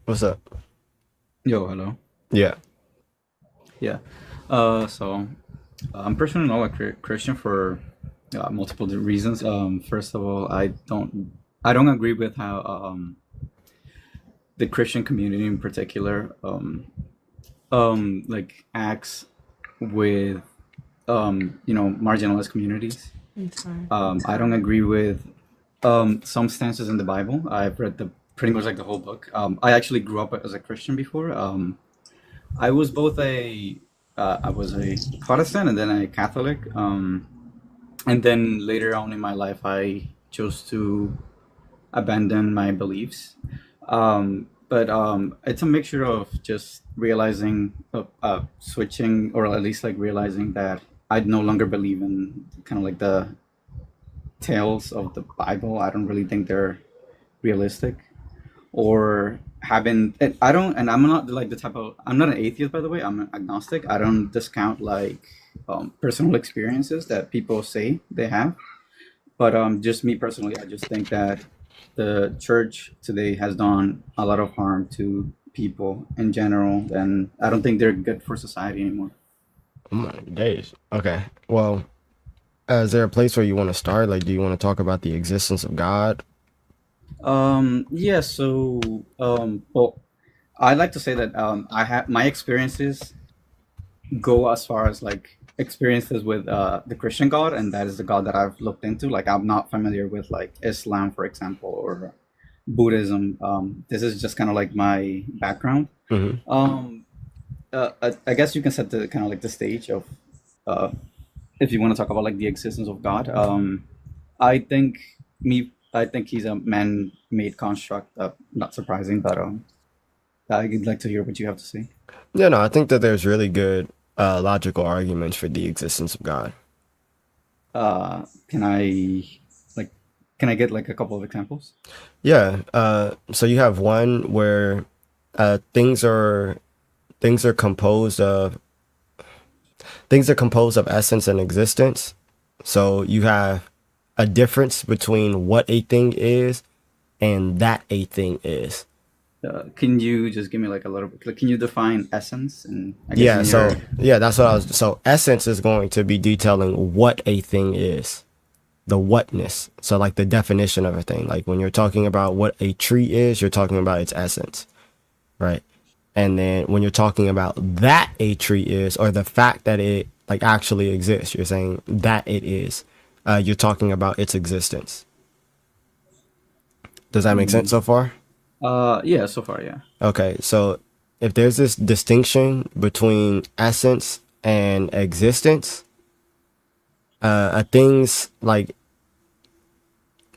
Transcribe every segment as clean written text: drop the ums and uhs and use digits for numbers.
What's up? Yo, hello. Yeah. Yeah. So I'm personally not a Christian for multiple reasons. First of all, I don't agree with how the Christian community in particular like acts with marginalized communities. I don't agree with some stances in the Bible. I've read the pretty much like the whole book. I actually grew up as a Christian before. I was both I was a Protestant and then a Catholic. And then later on in my life, I chose to abandon my beliefs. But it's a mixture of just realizing, switching, or at least like realizing that I no longer believe in kind of like the tales of the Bible. I don't really think they're realistic. Or having I don't, and I'm not like the type of, I'm not an atheist, by the way. I'm an agnostic. I don't discount like personal experiences that people say they have, but just me personally, I just think that the church today has done a lot of harm to people in general, and I don't think they're good for society anymore. Oh my days. Okay. Well, is there a place where you want to start? Like, do you want to talk about the existence of God? Yeah, so well, I like to say that I have my experiences go as far as like experiences with the Christian God, and that is the God that I've looked into. Like I'm not familiar with like Islam, for example, or Buddhism. This is just kind of like my background. Hmm. Um, I guess you can set the kind of like the stage of uh, if you want to talk about like the existence of God. I think I think he's a man-made construct. Not surprising, but I'd like to hear what you have to say. Yeah, no, I think that there's really good logical arguments for the existence of God. Can I like can I get like a couple of examples? Yeah. So you have one where uh, things are things are composed of things are composed of essence and existence. So you have a difference between what a thing is and that a thing is. Can you just give me like a little bit? Like, can you define essence? And I guess Yeah, in your so that's what I was. So essence is going to be detailing what a thing is, the whatness. So like the definition of a thing. Like when you're talking about what a tree is, you're talking about its essence, right? And then when you're talking about that a tree is, or the fact that it like actually exists, you're saying that it is. You're talking about its existence. Does that make sense mm, so far? yeah, so far, yeah. Okay, so if there's this distinction between essence and existence, a thing's like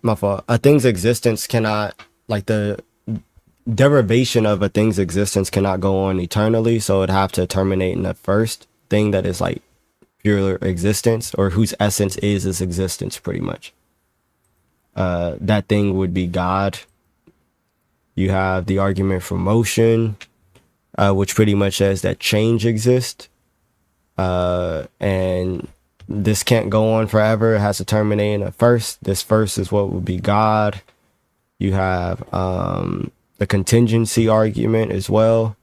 my fault. A thing's existence cannot like the derivation of a thing's existence cannot go on eternally, so it'd have to terminate in the first thing that is like pure existence or whose essence is its existence pretty much. That thing would be God. You have the argument for motion, which pretty much says that change exists. And this can't go on forever. It has to terminate in a first. This first is what would be God. You have the contingency argument as well.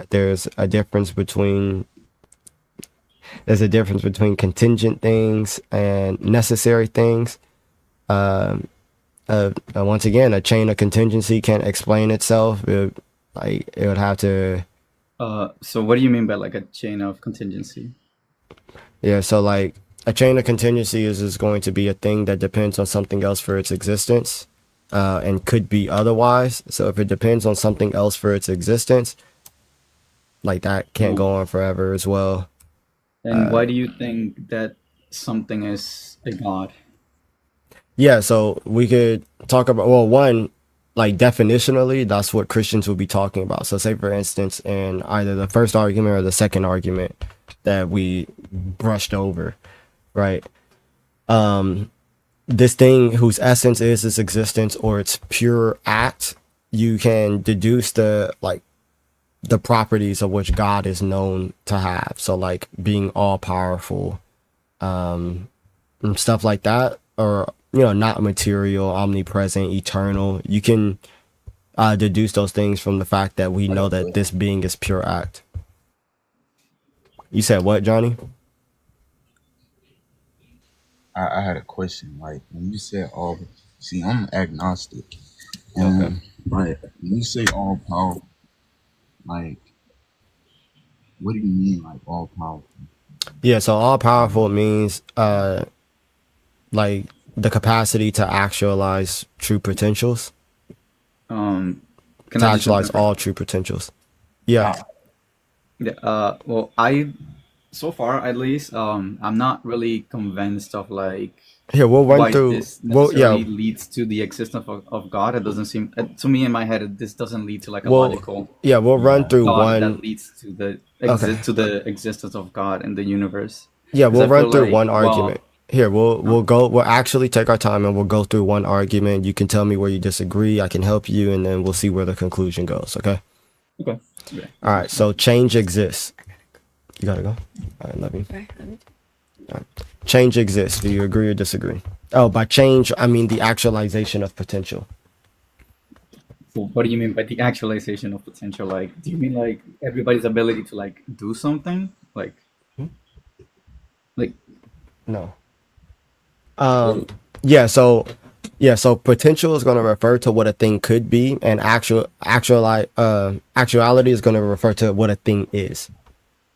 There's a difference between contingent things and necessary things. Once again, a chain of contingency can't explain itself. It would have to. So what do you mean by like a chain of contingency? Yeah, so like a chain of contingency is going to be a thing that depends on something else for its existence, and could be otherwise. So if it depends on something else for its existence, like that can't Oh, go on forever as well. and why do you think that something is a god? Yeah, so we could talk about, well, one, like definitionally, that's what Christians would be talking about. So say for instance, in either the first argument or the second argument that we brushed over, right? This thing whose essence is its existence or its pure act, you can deduce the properties of which God is known to have. So like being all powerful, and stuff like that, or not material, omnipresent, eternal. You can deduce those things from the fact that we I know got a that this question. being is pure act. You said what, Johnny? I had a question. Like when you said all, see, I'm agnostic, Okay. and like when you say all powerful, like what do you mean, like all powerful? Yeah, so all powerful means like the capacity to actualize true potentials, Can to I just jump actualize in for? all true potentials. Yeah. Yeah. Well, I so far at least, I'm not really convinced of like Here we'll run why through. this Well, yeah. necessarily leads to the existence of God. It doesn't seem to me in my head. This doesn't lead to like a Well, logical yeah. We'll run Yeah, through thought that one. leads to Okay. the existence of God in the universe. Yeah, Because we'll I run feel through like, one argument. well, Here, we'll no, we'll go. We'll actually take our time and we'll go through one argument. You can tell me where you disagree. I can help you, and then we'll see where the conclusion goes. Okay. okay, okay, that All sounds right. fun. So change exists. You gotta go. All right. Love you. Change exists. Do you agree or disagree? Oh, by change, I mean the actualization of potential. So what do you mean by the actualization of potential? Like, do you mean like everybody's ability to like do something? Like, No. what? Yeah. So potential is going to refer to what a thing could be, and actuality is going to refer to what a thing is.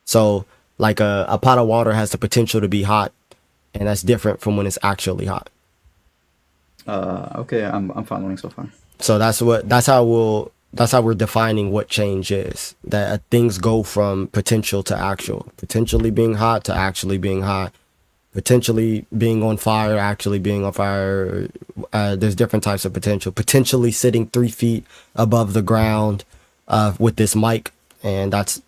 So, like a pot of water has the potential to be hot, and that's different from when it's actually hot. okay, I'm following so far. So that's how we're defining what change is. That things go from potential to actual, potentially being hot to actually being hot, potentially being on fire, actually being on fire. There's different types of potential. Potentially sitting 3 feet above the ground with this mic, and that's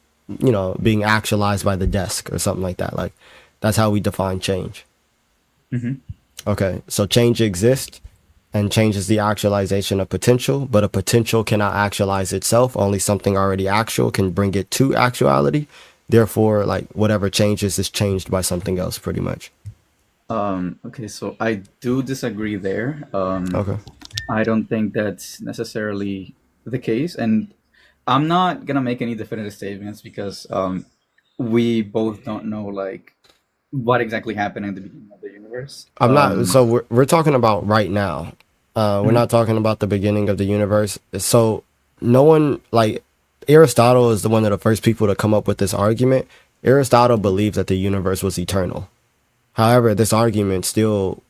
being actualized by the desk or something like that. Like that's how we define change. Hmm. Okay, so change exists, and change is the actualization of potential, but a potential cannot actualize itself. Only something already actual can bring it to actuality. Therefore, like whatever changes is changed by something else, pretty much. Okay, so I do disagree there. Okay. I don't think that's necessarily the case, and I'm not gonna make any definitive statements because we both don't know like what exactly happened in the beginning of the universe. I'm not. So we're talking about right now. We're Mhm. not talking about the beginning of the universe. So no one like Aristotle is the one of the first people to come up with this argument. Aristotle believed that the universe was eternal. However, this argument still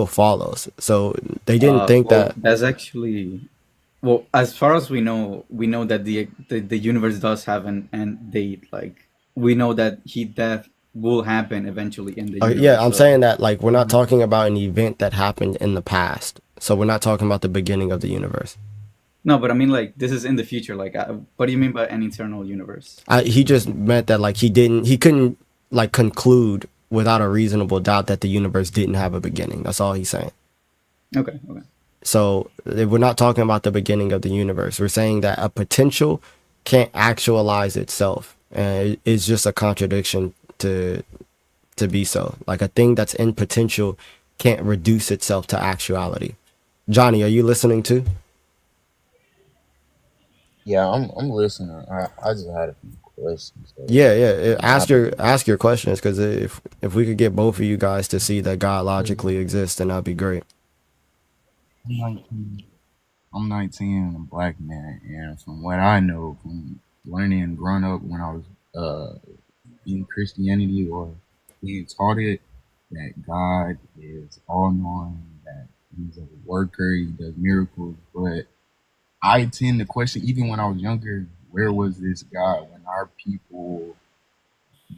follows. So they didn't think Well, that. that's actually, well, as far as we know that the universe does have an end date. Like we know that heat death will happen eventually in the Yeah, universe. I'm So saying that like we're not mhm. talking about an event that happened in the past. So we're not talking about the beginning of the universe. No, but I mean like this is in the future. Like, what do you mean by an eternal universe? He just meant that like he couldn't like conclude without a reasonable doubt that the universe didn't have a beginning. That's all he's saying. Okay, okay. So we're not talking about the beginning of the universe. We're saying that a potential can't actualize itself, and it's just a contradiction to be so. Like a thing that's in potential can't reduce itself to actuality. Johnny, are you listening too? Yeah, I'm listening. I just had a few questions. So Yeah, yeah. I'm happy to. Ask your questions, because if we could get both of you guys to see that God logically exists, then that'd be great. I'm 19. I'm 19 and a black man, and from what I know, from learning and growing up when I was in Christianity or being taught it, that God is all knowing, that He's a worker, He does miracles. But I tend to question, even when I was younger, where was this God when our people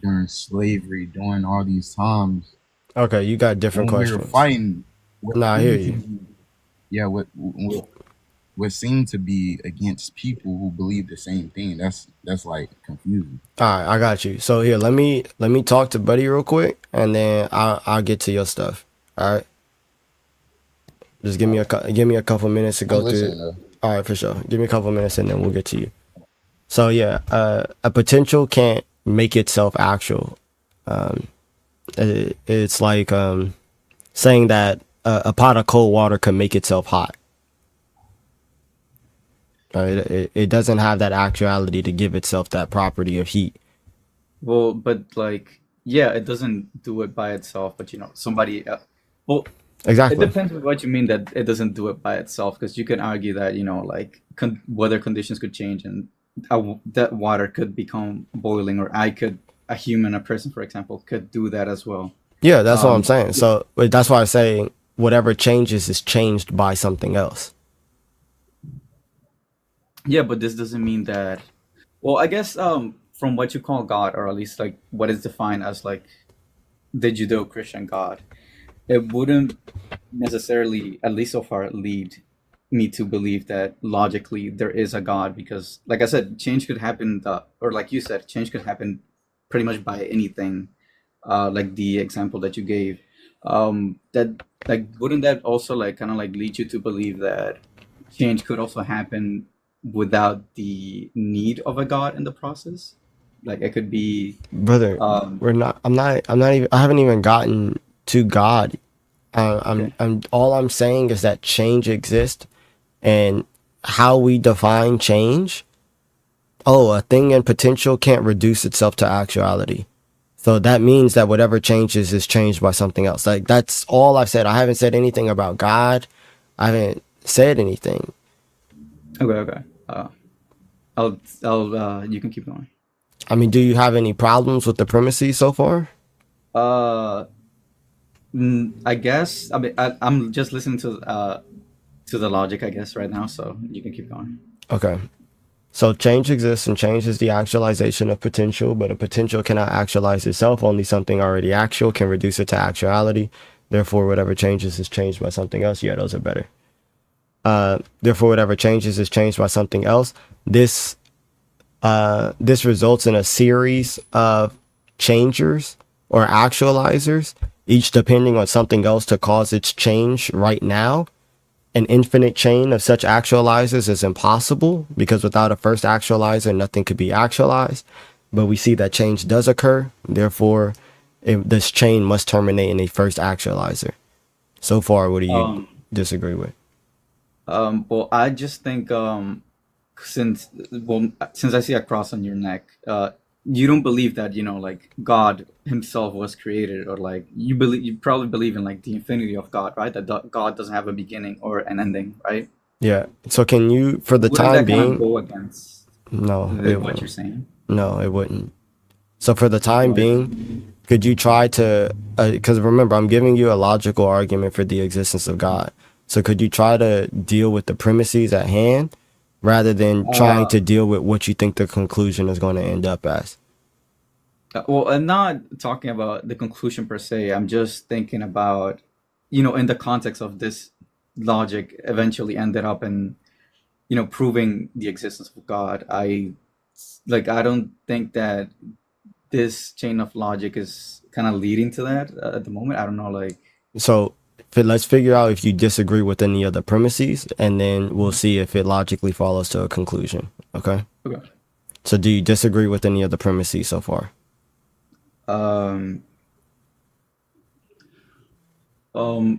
during slavery, during all these times, Okay, you got different when we were questions. fighting, what Nah, I hear seemed to you. be, yeah, what seemed to be against people who believe the same thing. That's like confusing. All right, I got you. So here, let me talk to Buddy real quick, and then I'll get to your stuff. All right, just give me a couple minutes to I'm go through. listening though. All right, for sure. Give me a couple minutes, and then we'll get to you. So yeah, a potential can't make itself actual. It's like saying that a pot of cold water can make itself hot. It doesn't have that actuality to give itself that property of heat. Well, but like, yeah, it doesn't do it by itself, but somebody. Well, it Exactly. depends on what you mean that it doesn't do it by itself, because you can argue that like weather conditions could change and that water could become boiling, or a human, a person, for example, could do that as well. Yeah, that's what I'm Um, saying. So that's why I say whatever changes is changed by something else. yeah, but this doesn't mean that. Well, I guess from what you call God, or at least like what is defined as like the Judeo-Christian God, it wouldn't necessarily, at least so far, lead me to believe that logically there is a God, because, like I said, change could happen, or like you said, change could happen pretty much by anything. Like the example that you gave, that like wouldn't that also like kind of like lead you to believe that change could also happen without the need of a God in the process? Like it could be, Brother, um, I'm not even, I haven't even gotten to God. okay. All I'm saying is that change exists, and how we define change. Oh, a thing in potential can't reduce itself to actuality. So that means that whatever changes is changed by something else. Like, that's all I've said. I haven't said anything about God. I haven't said anything. Okay. You can keep going. I mean, do you have any problems with the premises so far? Uh, I guess. I mean, I'm just listening to the logic, I guess, right now. So you can keep going. Okay. So change exists, and change is the actualization of potential, but a potential cannot actualize itself. Only something already actual can reduce it to actuality. Therefore, whatever changes is changed by something else. Yeah, those are better. Therefore, whatever changes is changed by something else. This results in a series of changers or actualizers, each depending on something else to cause its change right now. An infinite chain of such actualizers is impossible, because without a first actualizer, nothing could be actualized. But we see that change does occur. Therefore, this chain must terminate in a first actualizer. So far, what do you Um, disagree with? well, I just think since since I see a cross on your neck, you don't believe that like God Himself was created, or like you probably believe in like the infinity of God, right? That God doesn't have a beginning or an ending, right? Yeah. So can you, for the Wouldn't time that kind of being, go against no, it what you're wouldn't. saying? No, it wouldn't. So for the time Why? being, could you try to, because remember, I'm giving you a logical argument for the existence of God. So could you try to deal with the premises at hand rather than trying Uh, to deal with what you think the conclusion is going to end up as? well, I'm not talking about the conclusion per se. I'm just thinking about, in the context of this logic eventually ended up in, proving the existence of God. I don't think that this chain of logic is kind of leading to that at the moment. I don't know, like. So let's figure out if you disagree with any of the premises, and then we'll see if it logically follows to a conclusion. Okay. Okay. So do you disagree with any of the premises so far? Um,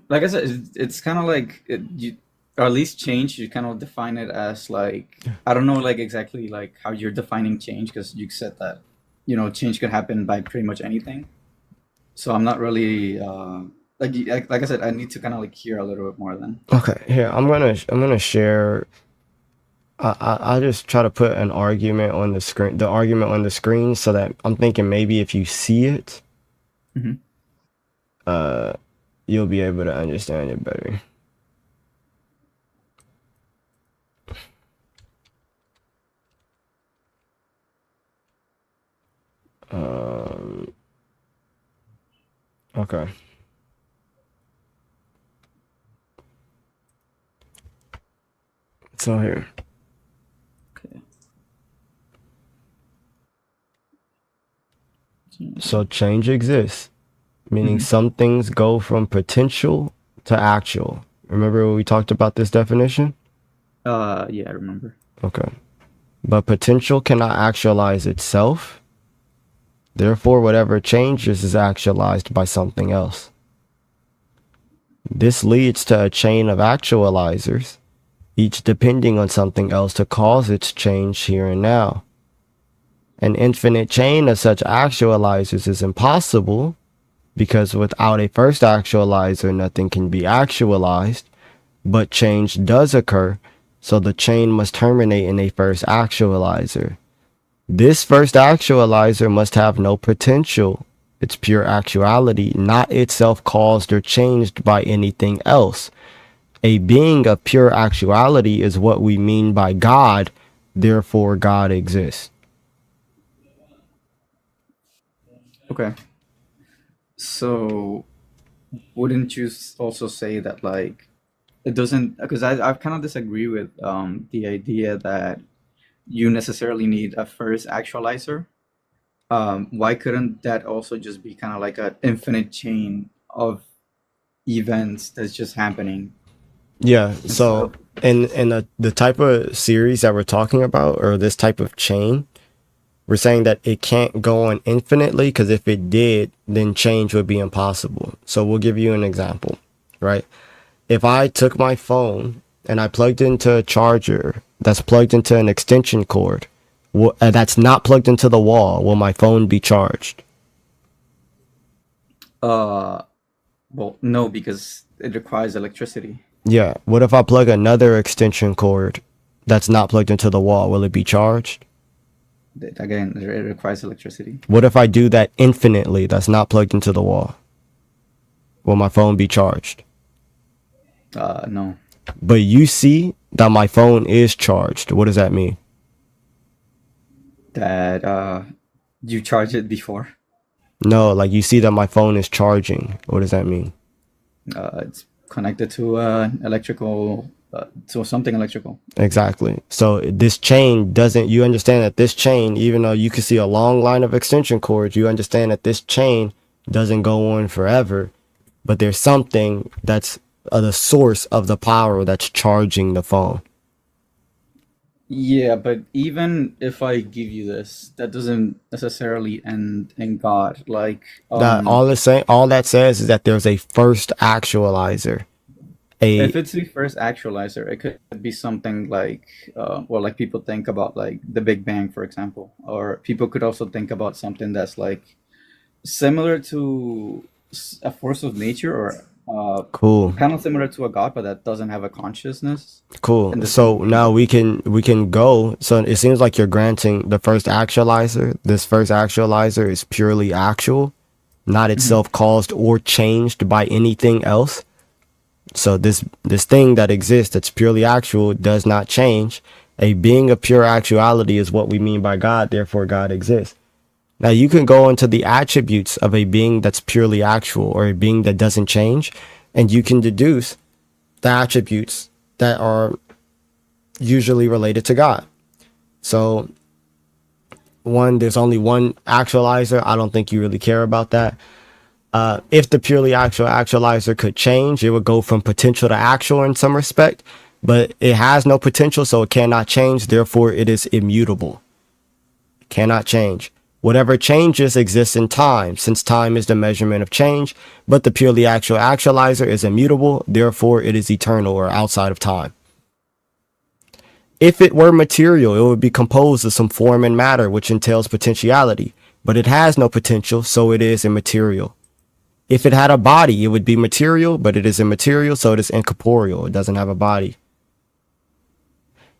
like I said, it's kind of like or at least change. You kind of define it as like, I don't know, like exactly like how you're defining change, because you said that change could happen by pretty much anything. So I'm not really like I said, I need to kind of like hear a little bit more then. Okay. Here, I'm gonna share. I'll just try to put an argument on the screen, the argument on the screen, so that I'm thinking maybe if you see it, Hmm. uh, you'll be able to understand it better. Um, okay. So here, Okay. so change exists, meaning Hmm. some things go from potential to actual. Remember when we talked about this definition? Yeah, I remember. Okay. But potential cannot actualize itself. Therefore, whatever changes is actualized by something else. This leads to a chain of actualizers, each depending on something else to cause its change here and now. An infinite chain of such actualizers is impossible, because without a first actualizer, nothing can be actualized, but change does occur, so the chain must terminate in a first actualizer. This first actualizer must have no potential. Its pure actuality, not itself caused or changed by anything else. A being of pure actuality is what we mean by God, therefore God exists. Okay. So wouldn't you also say that like it doesn't, because I kind of disagree with the idea that you necessarily need a first actualizer. Why couldn't that also just be kind of like an infinite chain of events that's just happening Yeah, instead so of in the type of series that we're talking about, or this type of chain, we're saying that it can't go on infinitely, because if it did, then change would be impossible. So we'll give you an example, right? If I took my phone and I plugged into a charger that's plugged into an extension cord, that's not plugged into the wall, will my phone be charged? uh well, no, because it requires electricity. Yeah. What if I plug another extension cord that's not plugged into the wall? Will it be charged? Again, it requires electricity. What if I do that infinitely that's not plugged into the wall? Will my phone be charged? No. But you see that my phone is charged. What does that mean? That you charge it before. No, like you see that my phone is charging. What does that mean? It's connected to electrical, to something electrical. Exactly. So this chain doesn't, you understand that this chain, even though you can see a long line of extension cords, you understand that this chain doesn't go on forever, but there's something that's the source of the power that's charging the phone. Yeah, but even if I give you this, that doesn't necessarily end in God. Like, That all that says is that there's a first actualizer. if A it's the first actualizer, it could be something like, well, like people think about like the Big Bang, for example, or people could also think about something that's like similar to a force of nature, or cool. kind of similar to a God, but that doesn't have a consciousness Cool. in the same So way now that. we can go. So it seems like you're granting the first actualizer. This first actualizer is purely actual, not Mhm. itself caused or changed by anything else. So this thing that exists that's purely actual does not change. A being of pure actuality is what we mean by God, therefore God exists. Now you can go into the attributes of a being that's purely actual, or a being that doesn't change, and you can deduce the attributes that are usually related to God. So one, there's only one actualizer. I don't think you really care about that. If the purely actual actualizer could change, it would go from potential to actual in some respect, but it has no potential, so it cannot change. Therefore, it is immutable. It cannot change. Whatever changes exists in time, since time is the measurement of change, but the purely actual actualizer is immutable. Therefore, it is eternal or outside of time. If it were material, it would be composed of some form and matter, which entails potentiality, but it has no potential, so it is immaterial. If it had a body, it would be material, but it is immaterial, so it is incorporeal. It doesn't have a body.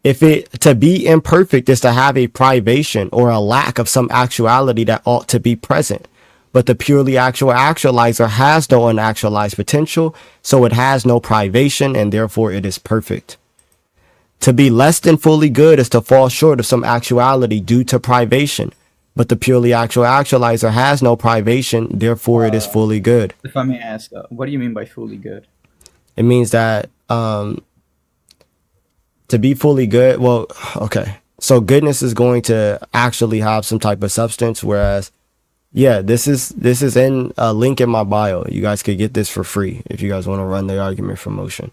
If it to be imperfect is to have a privation or a lack of some actuality that ought to be present. But the purely actual actualizer has no unactualized potential, so it has no privation, and therefore it is perfect. To be less than fully good is to fall short of some actuality due to privation. But the purely actual actualizer has no privation, therefore it is Uh, fully good. if I may ask, what do you mean by fully good? It means that to be fully good, well, okay. So goodness is going to actually have some type of substance, whereas yeah, this is in a link in my bio. You guys could get this for free if you guys want to run the argument for motion.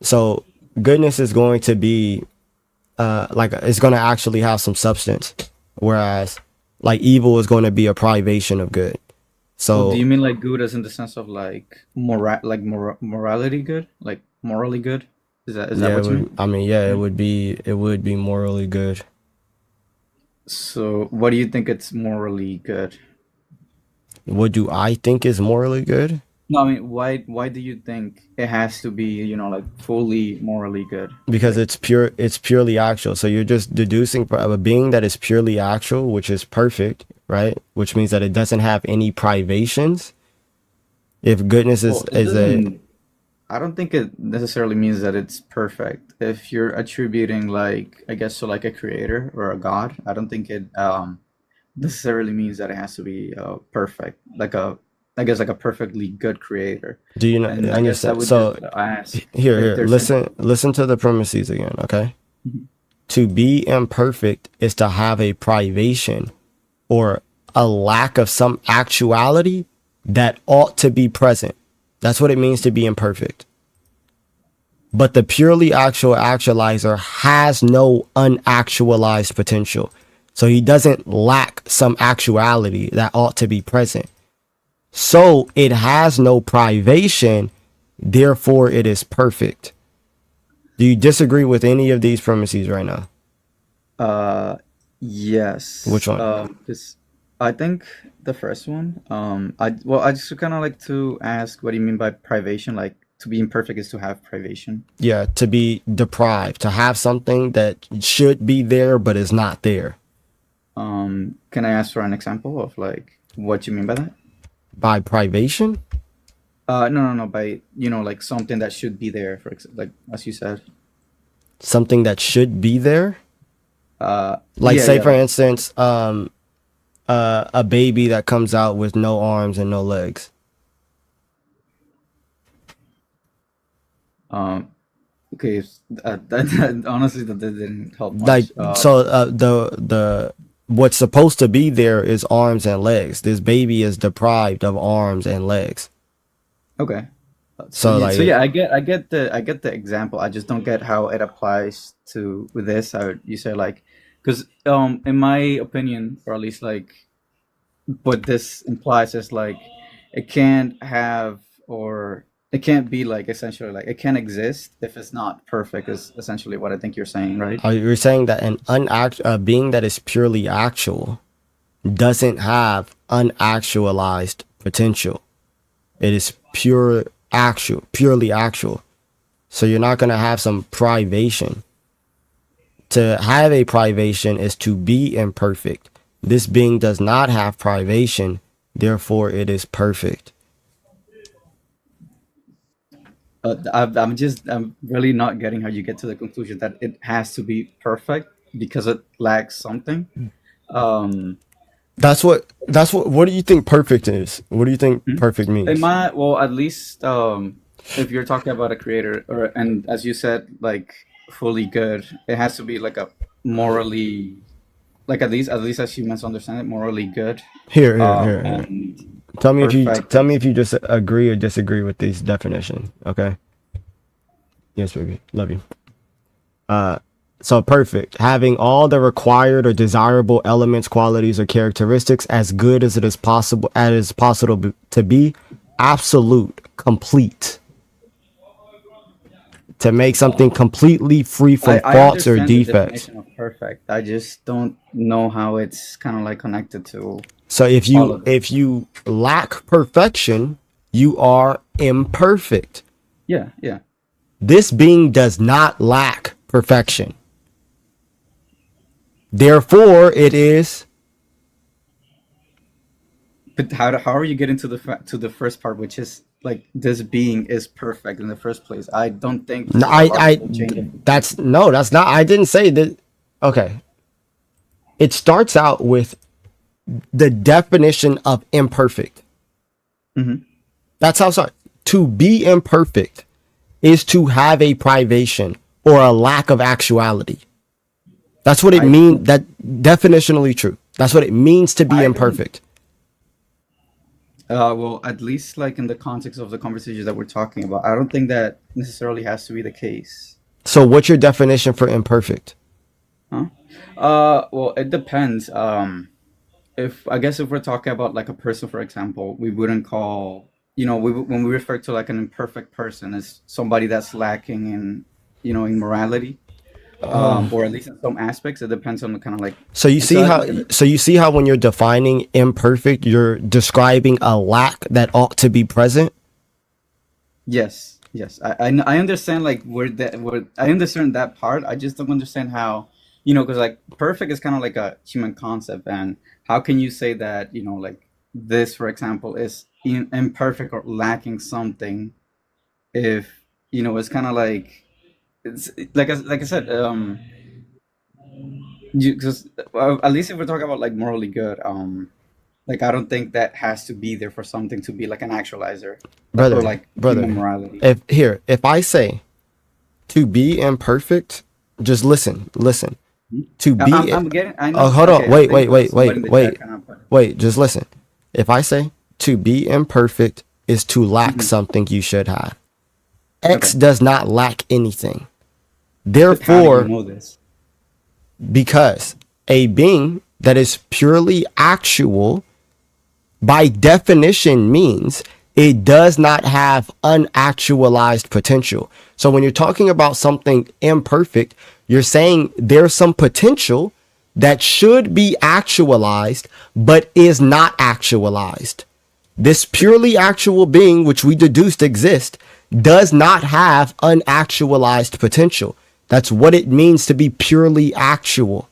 So goodness is going to be like it's going to actually have some substance, whereas like evil is going to be a privation of good. Well, do So you mean like good as in the sense of like morality good, like morally good? Is that Yeah, what you mean? I mean, yeah, it would be morally good. So, what do you think it's morally good? What do I think is morally good? No, I mean, why do you think it has to be, like fully morally good? Because Like, it's purely actual. So you're just deducing from a being that is purely actual, which is perfect, right? Which means that it doesn't have any privations. If goodness well, it is a doesn't. I don't think it necessarily means that it's perfect. If you're attributing, like, I guess, to like a creator or a god, I don't think it necessarily means that it has to be perfect, like I guess, like a perfectly good creator. do you know And I guess I understand? would just So ask if here, there's any. listen to the premises again, okay? Mhm. To be imperfect is to have a privation or a lack of some actuality that ought to be present. That's what it means to be imperfect. But the purely actual actualizer has no unactualized potential. So he doesn't lack some actuality that ought to be present. So it has no privation, therefore it is perfect. Do you disagree with any of these premises right now? Uh, Which yes. one? 'Cause I think the first one. I just kind of like to ask, what do you mean by privation? Like, to be imperfect is to have privation. Yeah, to be deprived, to have something that should be there but is not there. Can I ask for an example of like what you mean by that? By privation, No, no, no. By, like something that should be there, like as you said. something that should be there. Like Yeah, say yeah. for Like, instance, a baby that comes out with no arms and no legs. um, okay. That honestly, that didn't help Like much. so, the what's supposed to be there is arms and legs. This baby is deprived of arms and legs. Okay. So So yeah, like, I get the example. I just don't get how it applies to with this. You say, like, because in my opinion, or at least like what this implies is like it can't have, or it can't be, like, essentially, like, it can't exist if it's not perfect, is essentially what I think you're saying, right? are you saying that a being that is purely actual doesn't have unactualized potential? It is purely actual. So you're not gonna have some privation. To have a privation is to be imperfect. This being does not have privation, therefore it is perfect. I'm really not getting how you get to the conclusion that it has to be perfect because it lacks something. Um, What do you think perfect is? What do you think hmm? perfect In means? my well, at least, if you're talking about a creator, and as you said, like, fully good, it has to be like a morally, like, at least as humans understand it, morally good, Here. and perfect. Tell me if you just agree or disagree with these definition. Okay. Yes, baby. Love you. So perfect, having all the required or desirable elements, qualities, or characteristics as good as it is possible to be, absolute, complete, to make something completely free from I faults or understand the defects. definition of perfect. I just don't know how it's kind of like connected to So all of it. if you lack perfection, you are imperfect. Yeah, yeah. This being does not lack perfection. Therefore, it is. But how are you getting to the first part, which is like this being is perfect in the first place? I don't think this is a logical change of That's conclusion. no, that's not. I didn't say that. Okay. It starts out with the definition of imperfect. Hmm. That's how it starts. To be imperfect is to have a privation or a lack of actuality. That's what it I means. That definitionally true. That's what it means to be I don't. imperfect. Well, at least like in the context of the conversation that we're talking about, I don't think that necessarily has to be the case. So, what's your definition for imperfect? Huh? Well, it depends. If I guess if we're talking about like a person, for example, we wouldn't call, when we refer to like an imperfect person as somebody that's lacking in. in morality, or at least in some aspects. It depends on the kind of like. So you And so, see how when you're defining imperfect, you're describing a lack that ought to be present. yes, yes, I understand like where I understand that part. I just don't understand how, because like perfect is kind of like a human concept, and how can you say that like this, for example, is imperfect or lacking something, if it's kind of like, it's like I said, because at least if we're talking about like morally good, like I don't think that has to be there for something to be like an actualizer, for Brother, like human brother. morality. If I say to be imperfect, just listen. Mhm. To be, I'm getting. I oh, know. hold on, Okay, I think somebody in the chat wait, kind of put. wait. Just listen. If I say to be imperfect is to lack Mhm. something you should have, X Okay, does not lack anything. but how do you Therefore, know this? because a being that is purely actual by definition means it does not have unactualized potential. So when you're talking about something imperfect, you're saying there's some potential that should be actualized but is not actualized. This purely actual being, which we deduced exists, does not have unactualized potential. That's what it means to be purely actual.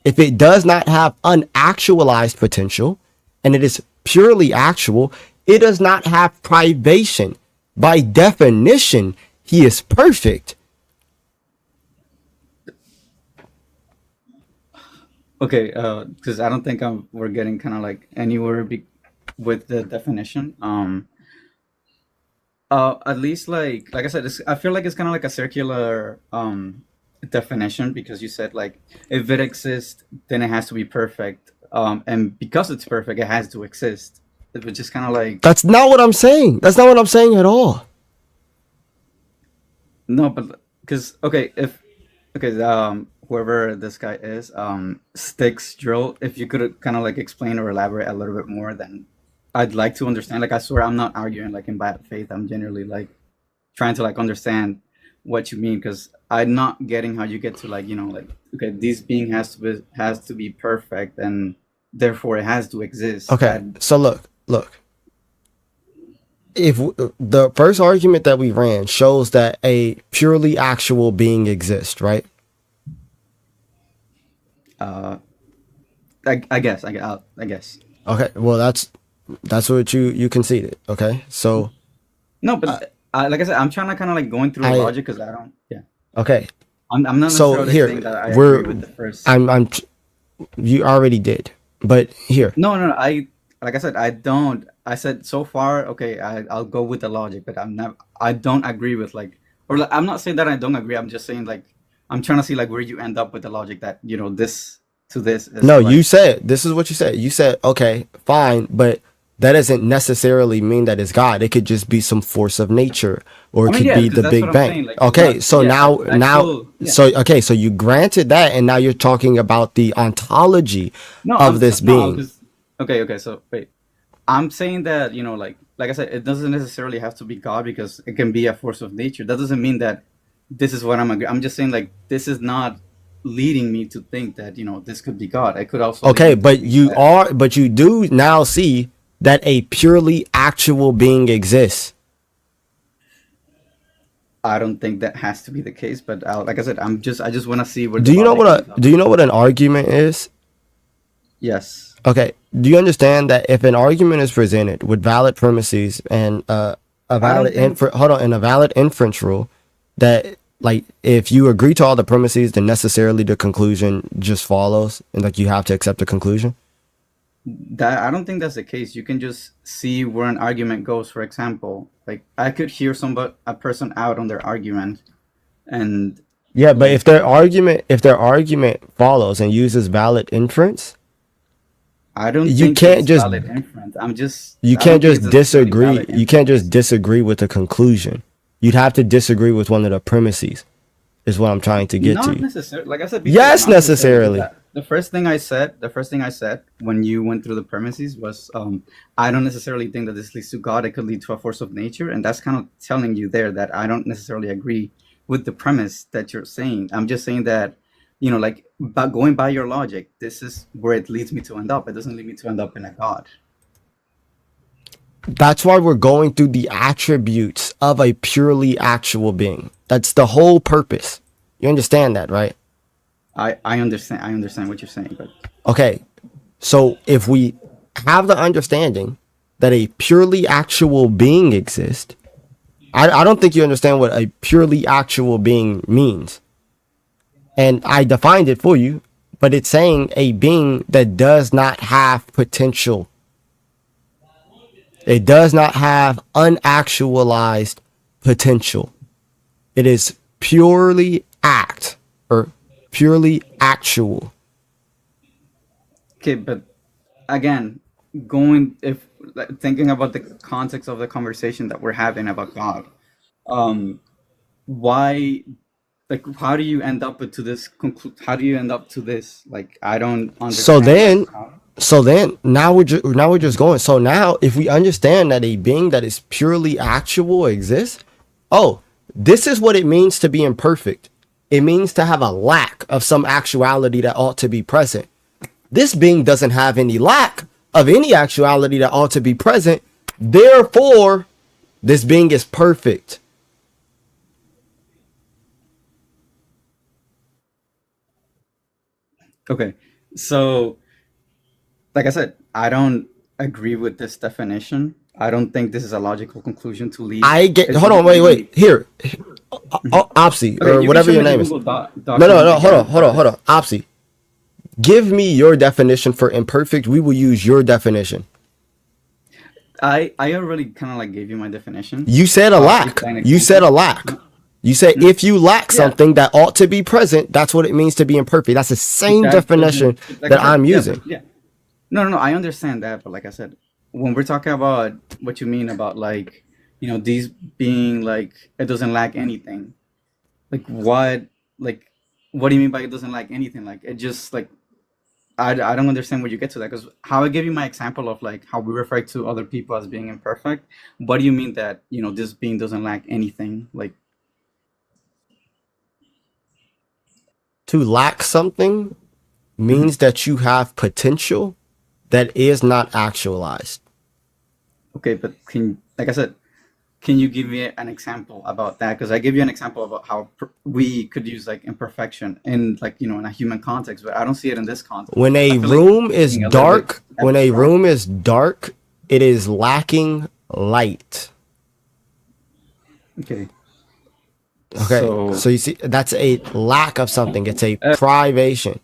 If it does not have unactualized potential and it is purely actual, it does not have privation. By definition, he is perfect. Okay, because I don't think we're getting kind of like anywhere with the definition. At least like I said, I feel like it's kind of like a circular definition, because you said like if it exists, then it has to be perfect. And because it's perfect, it has to exist, which is kind of like. That's not what I'm saying. That's not what I'm saying at all. No, but because okay, if okay, whoever this guy is, sticks drill. If you could kind of like explain or elaborate a little bit more, then I'd like to understand. Like I swear, I'm not arguing like in bad faith. I'm generally like trying to like understand what you mean, because I'm not getting how you get to like like, okay, this being has to be perfect, and therefore it has to exist. Okay, so look. If the first argument that we ran shows that a purely actual being exists, right? uh, I guess I guess. Okay, well that's what you conceded. Okay, so No, but like I said, I'm trying to kind of like going through the I logic, because I don't. Yeah, okay. I'm not So necessarily here saying that I agree we're with the first. I'm you already did, but here No, no, no, like I said, I don't. I said so far, okay, I'll go with the logic, but I'm not. I don't agree with like, or like, I'm not saying that I don't agree. I'm just saying like, I'm trying to see like where you end up with the logic that this to this is no, you like. said this is what you said. You said okay, fine, but that doesn't necessarily mean that it's God. It could just be some force of nature, or I it mean, could yeah, be because the that's what Big I'm Bang. saying. Like, it's Okay, not. so Yeah, actual. Yeah. so okay, so you granted that, and now you're talking about the ontology No, of this no, being. because okay, okay. So wait, I'm saying that like I said, it doesn't necessarily have to be God, because it can be a force of nature. That doesn't mean that this is what I'm just saying like this is not leading me to think that this could be God. It could also lead Okay, me to think that. but you do now see that a purely actual being exists. I don't think that has to be the case, but like I said, I just want to see where the logic ends up. Do you know what an argument is? Yes. Okay. Do you understand that if an argument is presented with valid premises and I don't think. a valid inference rule, that like if you agree to all the premises, then necessarily the conclusion just follows, and like you have to accept the conclusion. That I don't think that's the case. You can just see where an argument goes. For example, like I could hear a person out on their argument, and Yeah, but like if their argument follows and uses valid inference, I don't you think can't it's just valid inference. you I don't can't think it's just necessarily disagree. valid You can't just inference. disagree with the conclusion. You'd have to disagree with one of the premises. Is what I'm trying to get Not to. necessarily. Like I said before, Yes, not necessarily. Because necessarily. the first thing I said when you went through the premises was, I don't necessarily think that this leads to God. It could lead to a force of nature, and that's kind of telling you there that I don't necessarily agree with the premise that you're saying. I'm just saying that, like, going by your logic, this is where it leads me to end up. It doesn't lead me to end up in a god. That's why we're going through the attributes of a purely actual being. That's the whole purpose. You understand that, right? I understand what you're saying, but Okay. So if we have the understanding that a purely actual being exists, I don't think you understand what a purely actual being means. And I defined it for you, but it's saying a being that does not have potential. It does not have unactualized potential. It is purely act or purely actual. okay, but again, going if like, thinking about the context of the conversation that we're having about God, um, why, like, how do you end up to this how do you end up to this? Like, I don't So understand, like, then, how. now we're just going. So now, if we understand that a being that is purely actual exists, oh, this is what it means to be imperfect. It means to have a lack of some actuality that ought to be present. This being doesn't have any lack of any actuality that ought to be present. Therefore, this being is perfect. Okay, so like I said, I don't agree with this definition. I don't think this is a logical conclusion to lead. I get. It Hold on. doesn't Wait. lead me. Wait. Here, Mhm. Opsy Okay, or you can whatever show your me the name is. Google No, no, document no. Hold on. again, Hold on. but Hold on. Opsy, give me your definition for imperfect. We will use your definition. I already kind of like gave you my definition. You said a It's lack. an You said a example. lack. No, You said no, if you lack yeah, something that ought to be present, that's what it means to be imperfect. That's the same that doesn't. definition Like I that said, I'm yeah, but using. yeah, no, no, no. I understand that, but like I said, when we're talking about what you mean about, like, these being like it doesn't lack anything. Like, what, like, what do you mean by it doesn't lack anything? Like, it just like, I don't understand where you get to that, because how I gave you my example of like how we refer to other people as being imperfect. What do you mean that this being doesn't lack anything? Like, To lack something mhm. means that you have potential that is not actualized. Okay, but like I said, can you give me an example about that? Because I give you an example about how we could use like imperfection in, like, in a human context, but I don't see it in this context. When I a feel like room you're is being a little bit dark, when a abstract. room is dark, it is lacking light. Okay, Okay, so so you see, that's a lack of something. It's a uh, privation.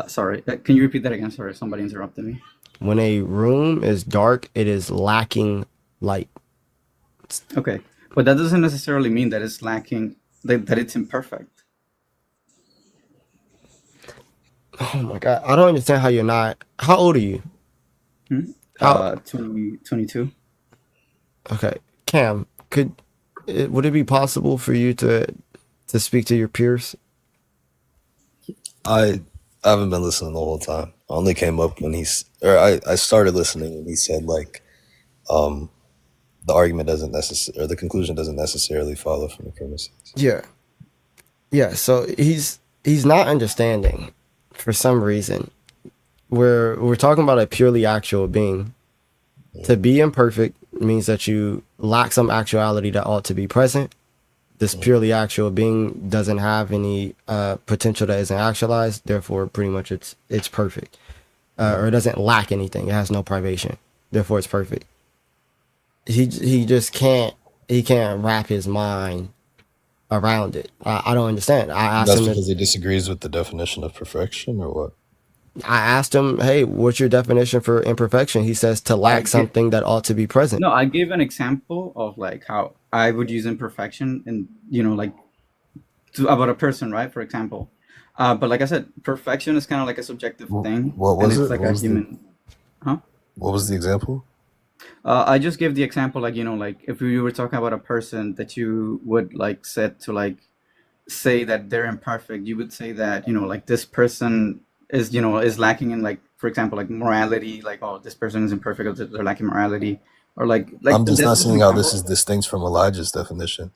sorry, can you repeat that again? Sorry, somebody interrupted me. When a room is dark, it is lacking light. Okay, but that doesn't necessarily mean that it's lacking, that it's imperfect. Oh my god, I don't understand how you're not. How old are you? Hmm? How? 22. Okay, Cam, would it be possible for you to speak to your peers? I haven't been listening the whole time. I only came up when I started listening when he said like um the argument doesn't necessarily or the conclusion doesn't necessarily follow from the premises. Yeah, yeah. So he's not understanding for some reason. We're talking about a purely actual being. To Mhm, be imperfect means that you lack some actuality that ought to be present. This mhm, purely actual being doesn't have any potential that isn't actualized. Therefore, pretty much it's perfect, mhm. or it doesn't lack anything. It has no privation. Therefore, it's perfect. He just can't wrap his mind around it. I don't understand. That's because he disagrees with the definition of perfection, or what? I asked him, hey, what's your definition for imperfection? He says to I lack get something that ought to be present. No, I gave an example of like how I would use imperfection, and like, about a person, right? For example, but like I said, perfection is kind of like a subjective thing, What and was it's it? like a human. Huh? What was the example? I just gave the example, like, like if we were talking about a person that you would like said to like say that they're imperfect, you would say that like this person is lacking in like for example, like morality, like, oh, this person is imperfect, or they're lacking morality, or like I'm just this not is an seeing how this example. is distinct from Elijah's definition,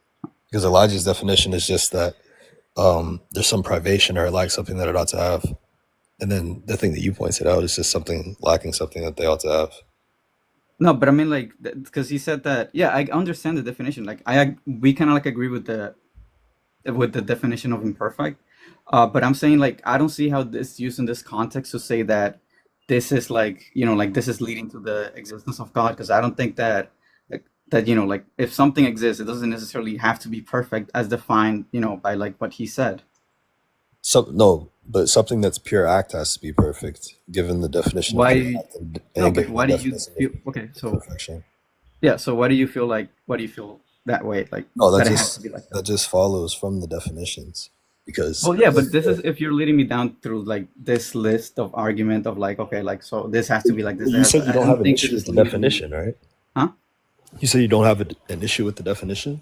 because Elijah's definition is just that there's some privation or lack something that it ought to have, and then the thing that you pointed out is just something lacking something that they ought to have. No, but I mean, like, because he said that. Yeah, I understand the definition. Like, we kind of like agree with the definition of imperfect. But I'm saying, like, I don't see how this used in this context to say that this is like, like this is leading to the existence of God, because I don't think that like if something exists, it doesn't necessarily have to be perfect as defined, by like what he said. No, but something that's pure act has to be perfect, given the definition of pure Why? act No, and but given the why do you definition feel? of Okay, so perfection. yeah, so why do you feel that way? Like No, that it has to be like that? that just follows from the definitions, because Well, yeah, but this is if you're leading me down through like this list of argument of like, okay, like, so this has to be like this. you said you I don't don't have an think this issue with is the leading me. definition, right? Huh? You said you don't have an issue with the definition.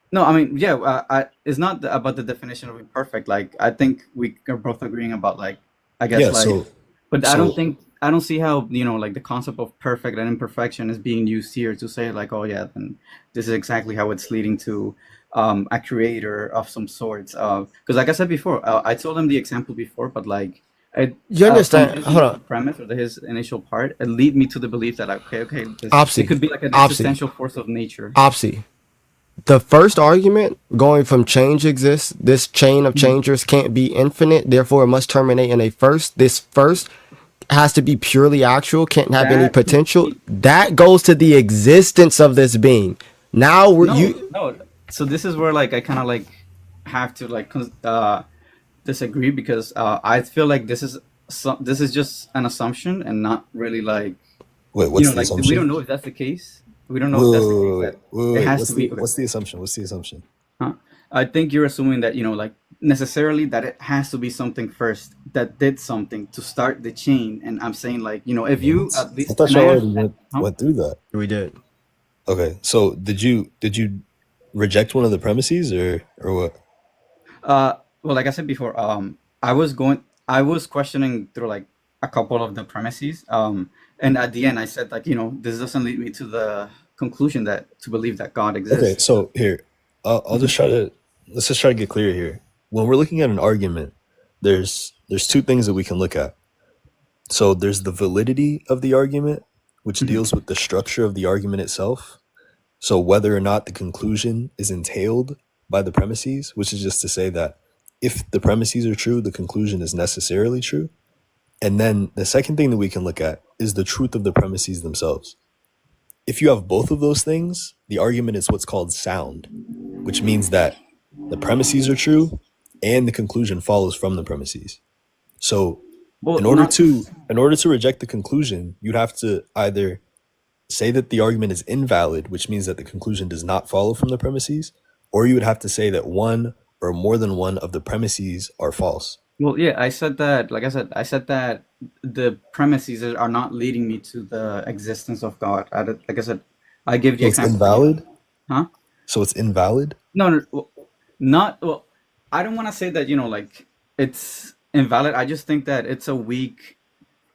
No, I mean, yeah, it's not about the definition of imperfect. Like, I think we are both agreeing about, like, I guess, Yeah. like, but So I don't see how, like the concept of perfect and imperfection is being used here to say like, oh yeah, then this is exactly how it's leading to a creator of some sorts. Because like I said before, I told him the example before, but like, You from understand? his Hold initial on, premise, or his initial part, it lead me to the belief that, okay, it Opsy, could be like an Opsy, existential force of nature. Opsy. The first argument, going from change exists, this chain of changers can't be infinite, therefore it must terminate in a first. This first has to be purely actual, can't have any That potential. That goes to the existence of this being. Now you no. So this is where like I kind of like have to like disagree, because I feel like this is just an assumption and not really like, wait, what's the like we assumption? don't know if that's the case. We don't know if Wait, that's the wait, case, wait, wait, that wait, it wait. has to be okay. What's the assumption? What's the assumption? Huh? I think you're assuming that, like necessarily that it has to be something first that did something to start the chain, and I'm saying like, if you What? at I least, thought and you I already understand, huh? went through that. we did. Okay, so did you reject one of the premises or what? Well, like I said before, I was questioning through like a couple of the premises, and at the end, I said like, this doesn't lead me to the conclusion that to believe that God Okay, exists. so here, I'll Mhm. just try to let's just try to get clear here. When we're looking at an argument, there's two things that we can look at. So there's the validity of the argument, which Mhm. deals with the structure of the argument itself. So whether or not the conclusion is entailed by the premises, which is just to say that if the premises are true, the conclusion is necessarily true. And then the second thing that we can look at is the truth of the premises themselves. If you have both of those things, the argument is what's called sound, which means that the premises are true and the conclusion follows from the premises. So Well, in order not. to reject the conclusion, you'd have to either say that the argument is invalid, which means that the conclusion does not follow from the premises, or you would have to say that one or more than one of the premises are false. Well, yeah, I said that. Like I said that the premises are not leading me to the existence of God. Like I said, I give the So it's example that, invalid. huh? So it's invalid. No, no, well, not well. I don't want to say that, like it's invalid. I just think that it's a weak,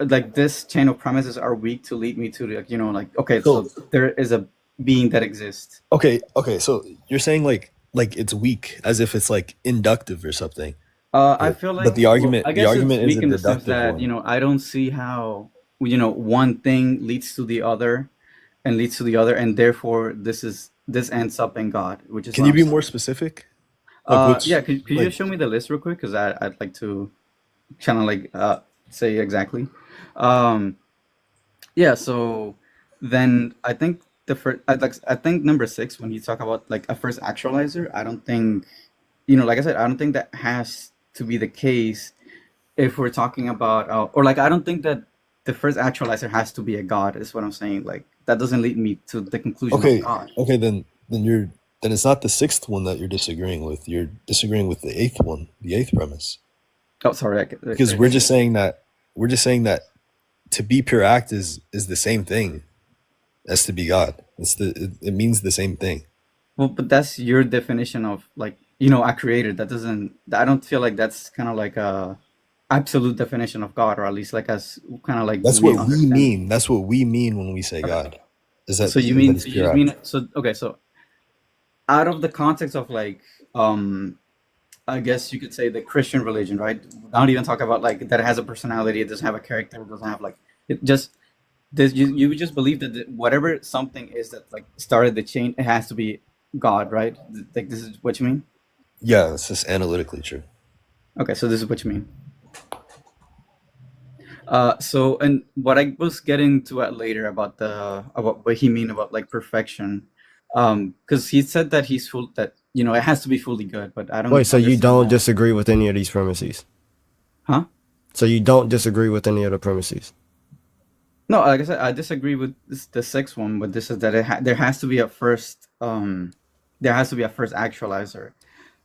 like this chain of premises are weak to lead me to like, like, okay, So so there is a being that exists. okay. So you're saying like it's weak, as if it's like inductive or something. I But feel but like, the well, I guess it's argument is weak a in the sense deductive that, one. I don't see how, one thing leads to the other and leads to the other, and therefore this ends up in God, which is Can what you I'm be saying. more specific? Like which Yeah, could you like just show me the list real quick? Because I'd like to kind of like say exactly. Um, yeah, so then I think I think number six, when you talk about like a first actualizer, I don't think, like I said, I don't think that has to be the case if we're talking about, or like I don't think that the first actualizer has to be a god. Is what I'm saying. Like that doesn't lead me to the conclusion of okay, God. okay, then it's not the sixth one that you're disagreeing with. You're disagreeing with the eighth one, the eighth premise. Oh, sorry. Because we're just saying that to be pure act is the same thing as to be God. It means the same thing. Well, but that's your definition of like, a creator. That doesn't. I don't feel like that's kind of like a absolute definition of God, or at least like as kind of like That's we what we understand. mean. That's what we mean when we say Okay. God. Is that So you that mean is so you pure just act. mean so okay, so out of the context of like I guess you could say the Christian religion, right? Not even talk about like that it has a personality, it doesn't have a character, it doesn't have like it just this you would just believe that whatever something is that like started the chain, it has to be God, right? Like this is what you mean? Yeah, it's just analytically true. Okay, so this is what you mean. So and what I was getting to at later about the about what he mean about like perfection, because he said that he's full that it has to be fully good, but I Wait, don't so you understand don't that, disagree with any of these premises? huh? So you don't disagree with any of the premises? No, like I said, I disagree with the sixth one, but this is that there has to be a first actualizer,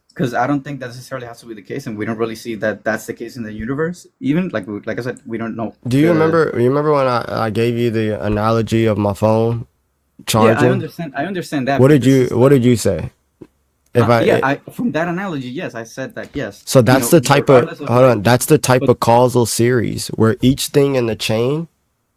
because I don't think that necessarily has to be the case, and we don't really see that that's the case in the universe. Even like I said, we don't know Do you the. remember? You remember when I gave you the analogy of my phone Yeah, I charging? understand. I understand that, What but did this you is What like, did you say? If yeah, I I from that analogy, yes, I said that yes, So that's the type of regardless of hold like, on. That's the type but of causal series where each thing in the chain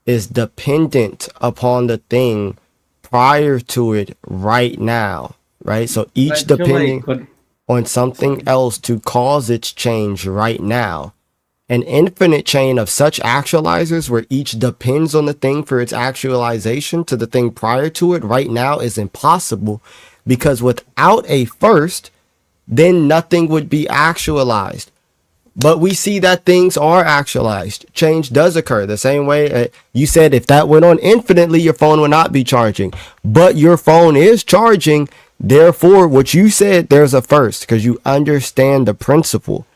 is dependent upon the thing prior to it right now, right? So I each feel like, depending but on something sorry. else to cause its change right now. An infinite chain of such actualizers where each depends on the thing for its actualization to the thing prior to it right now is impossible, because without a first, then nothing would be actualized. But we see that things are actualized. Change does occur the same way you said if that went on infinitely, your phone would not be charging. But your phone is charging. Therefore, what you said, there's a first because you understand the principle.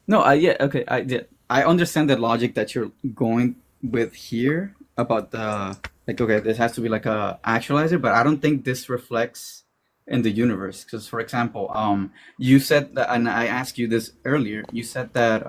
No, yeah, okay, I did. I understand the logic that you're going with here about the like. Okay, this has to be like a actualizer, but I don't think this reflects in the universe. Because, for example, you said that, and I asked you this earlier. You said that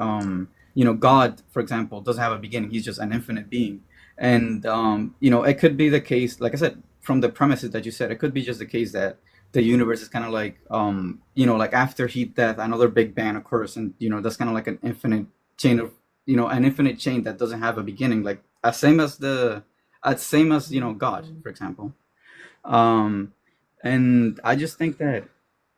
God, for example, doesn't have a beginning. He's just an infinite being, and it could be the case. Like I said, from the premises that you said, it could be just the case that the universe is kind of like like after heat death another big bang occurs, and that's kind of like an infinite chain of an infinite chain that doesn't have a beginning, like as same as God, for example. um and I just think that,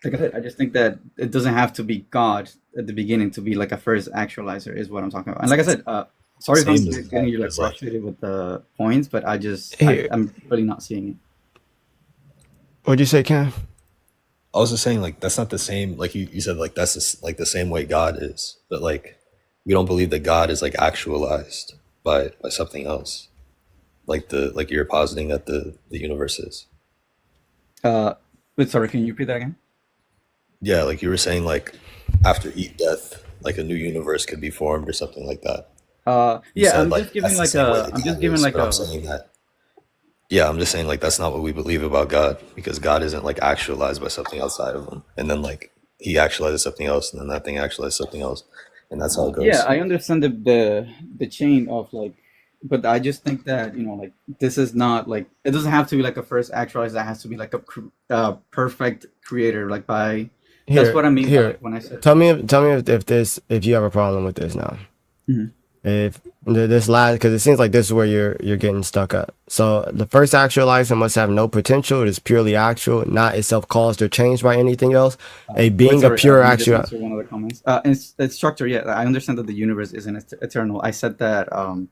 like I said, I just think that it doesn't have to be God at the beginning to be like a first actualizer is what I'm talking about. And like I said, sorry if I'm Same as getting that. you like Because like frustrated with the points, but Here, I'm really not seeing it. what'd you say, Cam? I was just saying like that's not the same. Like you said like that's like the same way God is, but like we don't believe that God is like actualized by something else. Like you're positing that the universe is. But sorry, can you repeat that again? Yeah, like you were saying, like after heat death, like a new universe could be formed or something like that. You Yeah, said like that's the same way that God is, but I'm saying that yeah, I'm just saying like that's not what we believe about God because God isn't like actualized by something outside of him, and then like he actualizes something else, and then that thing actualizes something else, and that's how it yeah, goes. I understand the chain of like, but I just think that like this is not like, it doesn't have to be like a first actualizer. That has to be like a perfect creator, like by, that's Here, what I mean by here. like when I said. Tell me if you have a problem with this now. Mhm. If this last, because it seems like this is where you're getting stuck up. So the first actualizer must have no potential. It is purely actual, not itself caused or changed by anything else. A Wait, being a sorry. pure Let me just actual. answer one of the comments. It's structure. Yeah, I understand that the universe isn't eternal. I said that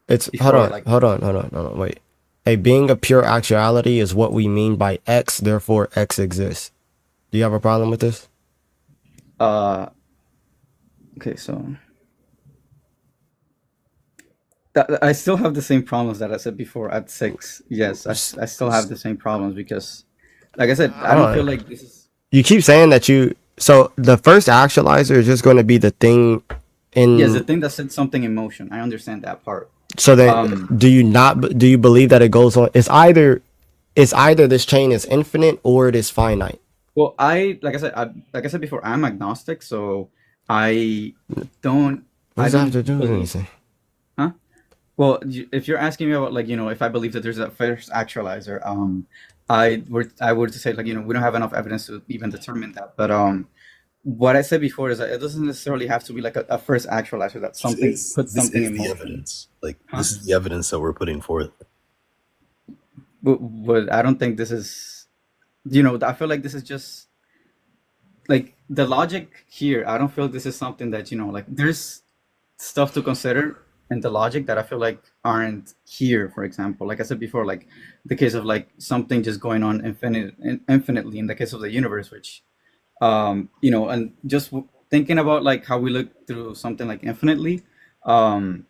It's before. Like, hold on, wait. A being of pure actuality is what we mean by X. Therefore, X exists. Do you have a problem with this? uh, okay, so I still have the same problems that I said before at six. Yes, I still have the same problems because, like I said, I Hold don't feel on. like this is. You keep saying that you. So the first actualizer is just going to be the thing Yes, the in. thing that set something in motion. I understand that part. So then, Um, do you not? Do you believe that it goes on? It's either this chain is infinite or it is finite. well, like I said before, I'm agnostic, so I don't, What I does that have don't to do with believe, anything? huh? Well, if you're asking me about like if I believe that there's a first actualizer, I would to say like we don't have enough evidence to even determine that, but what I said before is that it doesn't necessarily have to be like a first actualizer that something puts This something is in the motion. evidence. Like Huh? this is the evidence that we're putting forth. But I don't think this is, I feel like this is just like the logic here. I don't feel this is something that, like there's stuff to consider in the logic that I feel like aren't here. For example, like I said before, like the case of like something just going on infinitely in the case of the universe, which and just thinking about like how we look through something like infinitely, um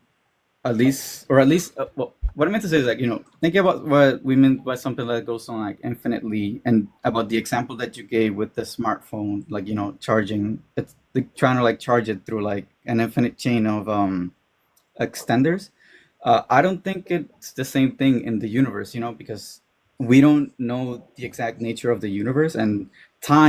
well, what I meant to say is like, thinking about what we meant by something that goes on like infinitely, and about the example that you gave with the smartphone, like, charging, it's like trying to like charge it through like an infinite chain of extenders. I don't think it's the same thing in the universe, because we don't know the exact nature of the universe, and time